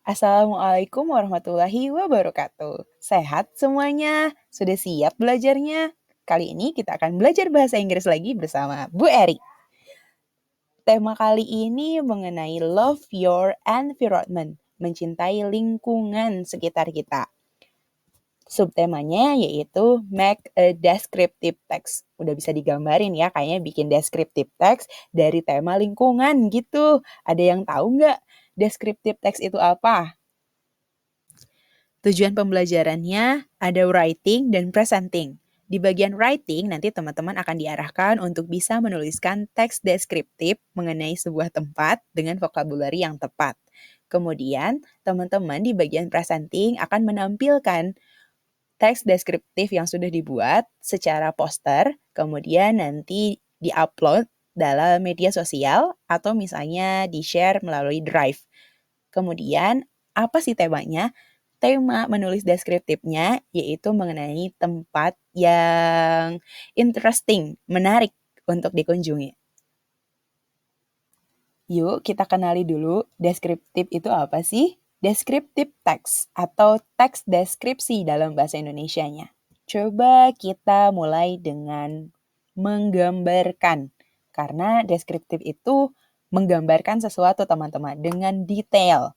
Assalamualaikum warahmatullahi wabarakatuh. Sehat semuanya? Sudah siap belajarnya? Kali ini kita akan belajar bahasa Inggris lagi bersama Bu Eri. Tema kali ini mengenai love your environment, mencintai lingkungan sekitar kita. Subtemanya yaitu make a descriptive text. Udah bisa digambarin ya, kayaknya bikin descriptive text dari tema lingkungan gitu. Ada yang tahu nggak descriptive text itu apa? Tujuan pembelajarannya ada writing dan presenting. Di bagian writing, nanti teman-teman akan diarahkan untuk bisa menuliskan teks deskriptif mengenai sebuah tempat dengan vokabulari yang tepat. Kemudian, teman-teman di bagian presenting akan menampilkan teks deskriptif yang sudah dibuat secara poster, kemudian nanti di-upload dalam media sosial atau misalnya di-share melalui Drive. Kemudian, apa sih temanya? Tema menulis deskriptifnya yaitu mengenai tempat yang interesting, menarik untuk dikunjungi. Yuk kita kenali dulu deskriptif itu apa sih? Deskriptif text atau teks deskripsi dalam bahasa Indonesianya. Coba kita mulai dengan menggambarkan. Karena deskriptif itu menggambarkan sesuatu teman-teman dengan detail.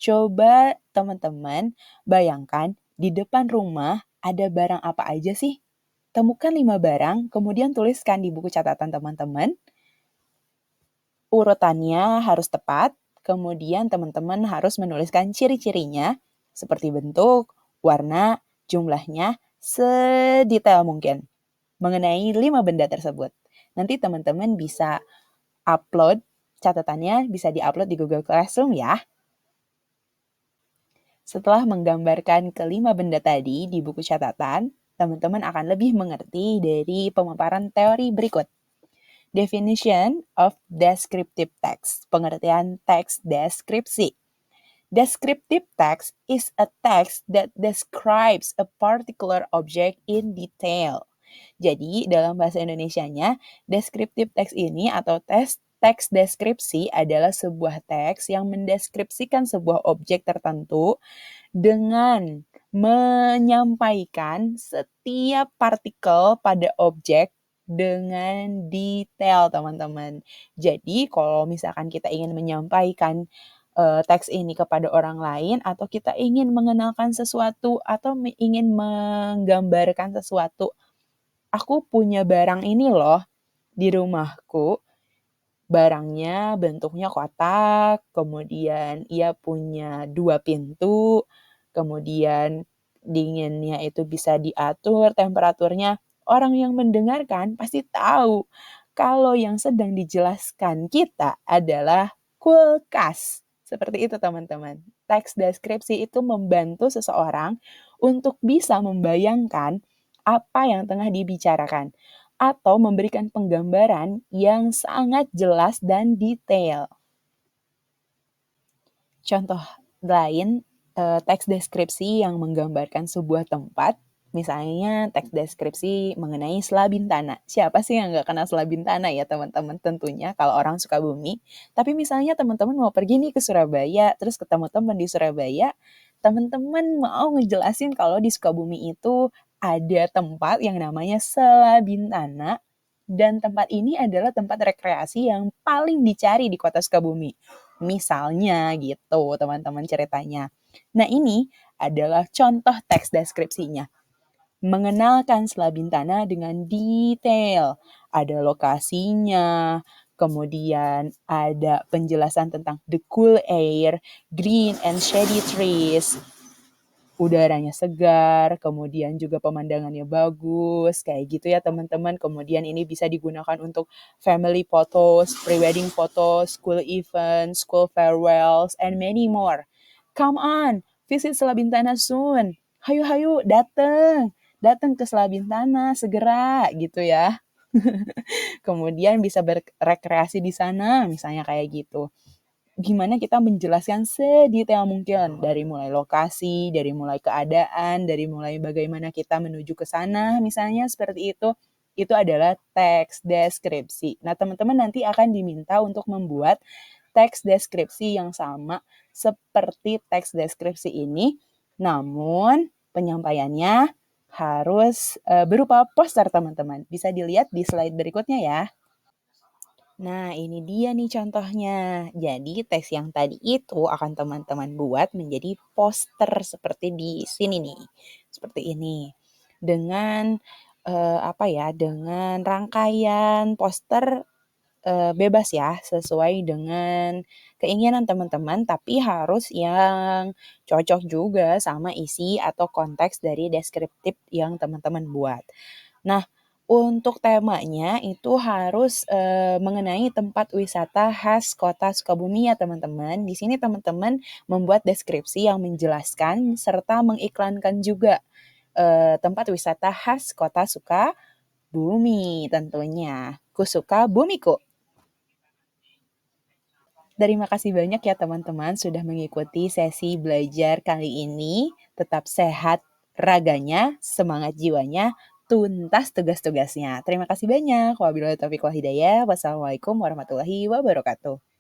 Coba teman-teman bayangkan di depan rumah ada barang apa aja sih? Temukan 5 barang, kemudian tuliskan di buku catatan teman-teman. Urutannya harus tepat, kemudian teman-teman harus menuliskan ciri-cirinya seperti bentuk, warna, jumlahnya, sedetail mungkin mengenai 5 benda tersebut. Nanti teman-teman bisa upload catatannya, bisa di-upload di Google Classroom ya. Setelah menggambarkan kelima benda tadi di buku catatan, teman-teman akan lebih mengerti dari pemaparan teori berikut. Definition of descriptive text, pengertian teks deskripsi. Descriptive text is a text that describes a particular object in detail. Jadi, dalam bahasa Indonesianya, descriptive text ini atau teks deskripsi adalah sebuah teks yang mendeskripsikan sebuah objek tertentu dengan menyampaikan setiap partikel pada objek dengan detail, teman-teman. Jadi, kalau misalkan kita ingin menyampaikan teks ini kepada orang lain atau kita ingin mengenalkan sesuatu atau ingin menggambarkan sesuatu, aku punya barang ini loh di rumahku. Barangnya bentuknya kotak, kemudian ia punya 2 pintu, kemudian dinginnya itu bisa diatur temperaturnya. Orang yang mendengarkan pasti tahu kalau yang sedang dijelaskan kita adalah kulkas. Seperti itu teman-teman. Teks deskripsi itu membantu seseorang untuk bisa membayangkan apa yang tengah dibicarakan atau memberikan penggambaran yang sangat jelas dan detail. Contoh lain, teks deskripsi yang menggambarkan sebuah tempat, misalnya teks deskripsi mengenai Slabintana. Siapa sih yang nggak kenal Slabintana ya teman-teman tentunya kalau orang Sukabumi. Tapi misalnya teman-teman mau pergi nih ke Surabaya, terus ketemu teman di Surabaya, teman-teman mau ngejelasin kalau di Sukabumi itu ada tempat yang namanya Slabintana, dan tempat ini adalah tempat rekreasi yang paling dicari di kota Sukabumi. Misalnya gitu teman-teman ceritanya. Nah ini adalah contoh teks deskripsinya. Mengenalkan Slabintana dengan detail. Ada lokasinya, kemudian ada penjelasan tentang the cool air, green and shady trees, udaranya segar, kemudian juga pemandangannya bagus, kayak gitu ya teman-teman. Kemudian ini bisa digunakan untuk family photos, pre-wedding photos, school events, school farewells, and many more. Come on, visit Selabintana soon. Hayu-hayu, datang ke Selabintana segera gitu ya. Kemudian bisa berrekreasi di sana, misalnya kayak gitu. Gimana kita menjelaskan sedetail mungkin dari mulai lokasi, dari mulai keadaan, dari mulai bagaimana kita menuju ke sana, misalnya seperti itu adalah teks deskripsi. Nah, teman-teman nanti akan diminta untuk membuat teks deskripsi yang sama seperti teks deskripsi ini, namun penyampaiannya harus berupa poster, teman-teman. Bisa dilihat di slide berikutnya ya. Nah, ini dia nih contohnya. Jadi, teks yang tadi itu akan teman-teman buat menjadi poster seperti di sini nih. Seperti ini. Dengan dengan rangkaian poster bebas ya, sesuai dengan keinginan teman-teman, tapi harus yang cocok juga sama isi atau konteks dari deskriptif yang teman-teman buat. Nah, untuk temanya itu harus mengenai tempat wisata khas kota Sukabumi ya teman-teman. Di sini teman-teman membuat deskripsi yang menjelaskan serta mengiklankan juga tempat wisata khas kota Sukabumi tentunya. Kusuka bumiku. Terima kasih banyak ya teman-teman sudah mengikuti sesi belajar kali ini. Tetap sehat raganya, semangat jiwanya, tuntas tugas-tugasnya. Terima kasih banyak. Wabillahi taufiq wal hidayah. Wassalamualaikum warahmatullahi wabarakatuh.